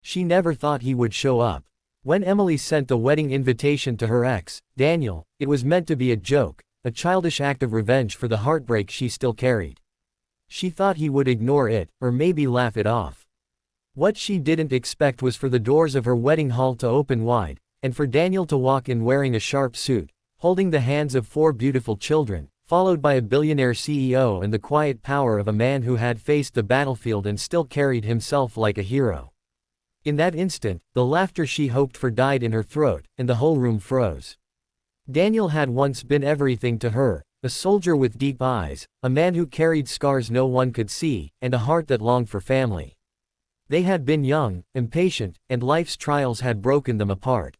She never thought he would show up. When Emily sent the wedding invitation to her ex, Daniel, it was meant to be a joke, a childish act of revenge for the heartbreak she still carried. She thought he would ignore it, or maybe laugh it off. What she didn't expect was for the doors of her wedding hall to open wide, and for Daniel to walk in wearing a sharp suit, holding the hands of 4 beautiful children, followed by a billionaire CEO and the quiet power of a man who had faced the battlefield and still carried himself like a hero. In that instant, the laughter she hoped for died in her throat, and the whole room froze. Daniel had once been everything to her, a soldier with deep eyes, a man who carried scars no one could see, and a heart that longed for family. They had been young, impatient, and life's trials had broken them apart.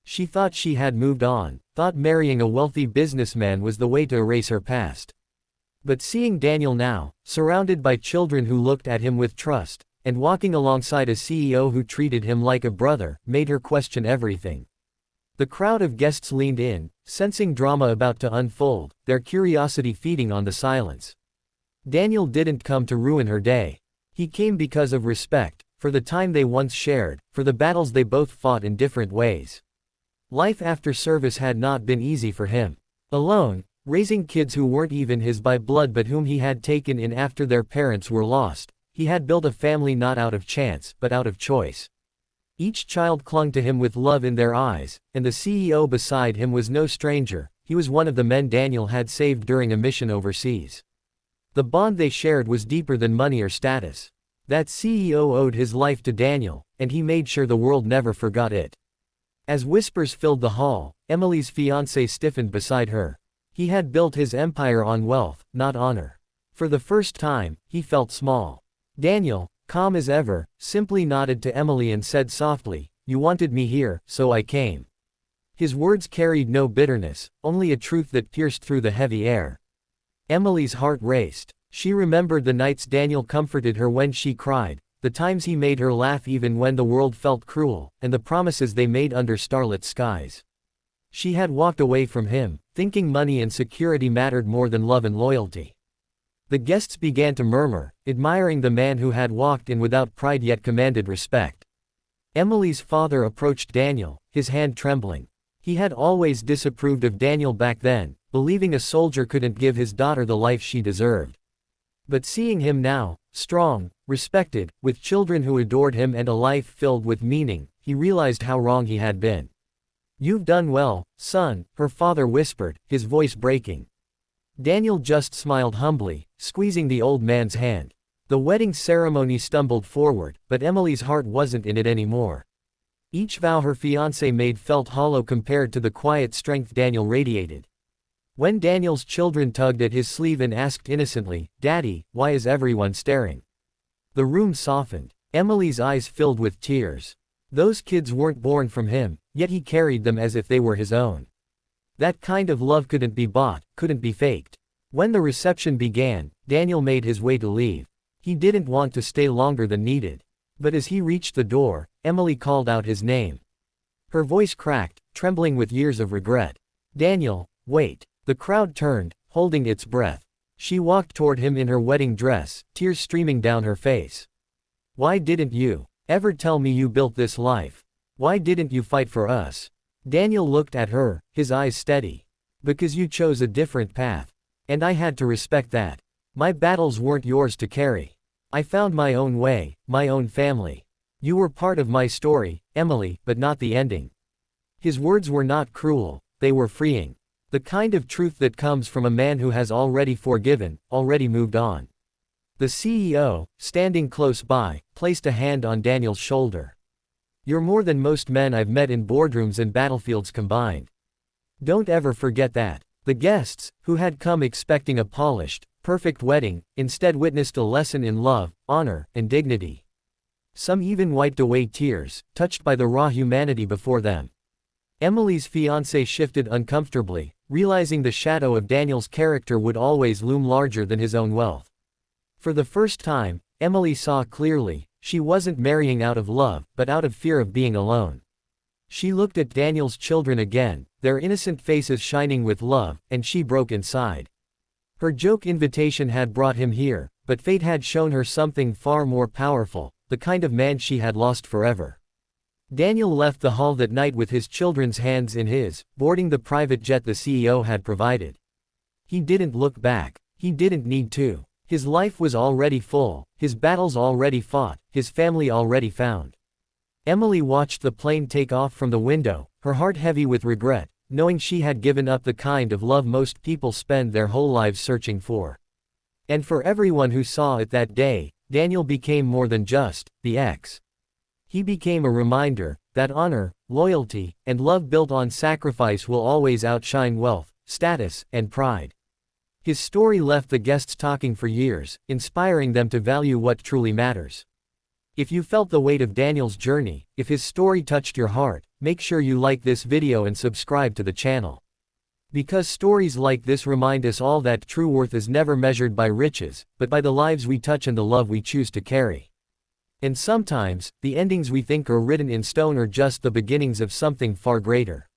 She thought she had moved on, thought marrying a wealthy businessman was the way to erase her past. But seeing Daniel now, surrounded by children who looked at him with trust, and walking alongside a CEO who treated him like a brother, made her question everything. The crowd of guests leaned in, sensing drama about to unfold, their curiosity feeding on the silence. Daniel didn't come to ruin her day. He came because of respect, for the time they once shared, for the battles they both fought in different ways. Life after service had not been easy for him. Alone, raising kids who weren't even his by blood but whom he had taken in after their parents were lost, he had built a family not out of chance, but out of choice. Each child clung to him with love in their eyes, and the CEO beside him was no stranger. He was one of the men Daniel had saved during a mission overseas. The bond they shared was deeper than money or status. That CEO owed his life to Daniel, and he made sure the world never forgot it. As whispers filled the hall, Emily's fiancé stiffened beside her. He had built his empire on wealth, not honor. For the first time, he felt small. Daniel, calm as ever, simply nodded to Emily and said softly, "You wanted me here, so I came." His words carried no bitterness, only a truth that pierced through the heavy air. Emily's heart raced. She remembered the nights Daniel comforted her when she cried, the times he made her laugh even when the world felt cruel, and the promises they made under starlit skies. She had walked away from him, thinking money and security mattered more than love and loyalty. The guests began to murmur, admiring the man who had walked in without pride yet commanded respect. Emily's father approached Daniel, his hand trembling. He had always disapproved of Daniel back then, believing a soldier couldn't give his daughter the life she deserved. But seeing him now, strong, respected, with children who adored him and a life filled with meaning, he realized how wrong he had been. "You've done well, son," her father whispered, his voice breaking. Daniel just smiled humbly, squeezing the old man's hand. The wedding ceremony stumbled forward, but Emily's heart wasn't in it anymore. Each vow her fiancé made felt hollow compared to the quiet strength Daniel radiated. When Daniel's children tugged at his sleeve and asked innocently, "Daddy, why is everyone staring?" the room softened. Emily's eyes filled with tears. Those kids weren't born from him, yet he carried them as if they were his own. That kind of love couldn't be bought, couldn't be faked. When the reception began, Daniel made his way to leave. He didn't want to stay longer than needed. But as he reached the door, Emily called out his name. Her voice cracked, trembling with years of regret. "Daniel, wait." The crowd turned, holding its breath. She walked toward him in her wedding dress, tears streaming down her face. "Why didn't you ever tell me you built this life? Why didn't you fight for us?" Daniel looked at her, his eyes steady. "Because you chose a different path. And I had to respect that. My battles weren't yours to carry. I found my own way, my own family. You were part of my story, Emily, but not the ending." His words were not cruel, they were freeing. The kind of truth that comes from a man who has already forgiven, already moved on. The CEO, standing close by, placed a hand on Daniel's shoulder. "You're more than most men I've met in boardrooms and battlefields combined. Don't ever forget that." The guests, who had come expecting a polished, perfect wedding, instead witnessed a lesson in love, honor, and dignity. Some even wiped away tears, touched by the raw humanity before them. Emily's fiancé shifted uncomfortably, realizing the shadow of Daniel's character would always loom larger than his own wealth. For the first time, Emily saw clearly, she wasn't marrying out of love, but out of fear of being alone. She looked at Daniel's children again, their innocent faces shining with love, and she broke inside. Her joke invitation had brought him here, but fate had shown her something far more powerful, the kind of man she had lost forever. Daniel left the hall that night with his children's hands in his, boarding the private jet the CEO had provided. He didn't look back. He didn't need to. His life was already full, his battles already fought, his family already found. Emily watched the plane take off from the window, her heart heavy with regret, knowing she had given up the kind of love most people spend their whole lives searching for. And for everyone who saw it that day, Daniel became more than just the ex. He became a reminder that honor, loyalty, and love built on sacrifice will always outshine wealth, status, and pride. His story left the guests talking for years, inspiring them to value what truly matters. If you felt the weight of Daniel's journey, if his story touched your heart, make sure you like this video and subscribe to the channel. Because stories like this remind us all that true worth is never measured by riches, but by the lives we touch and the love we choose to carry. And sometimes, the endings we think are written in stone are just the beginnings of something far greater.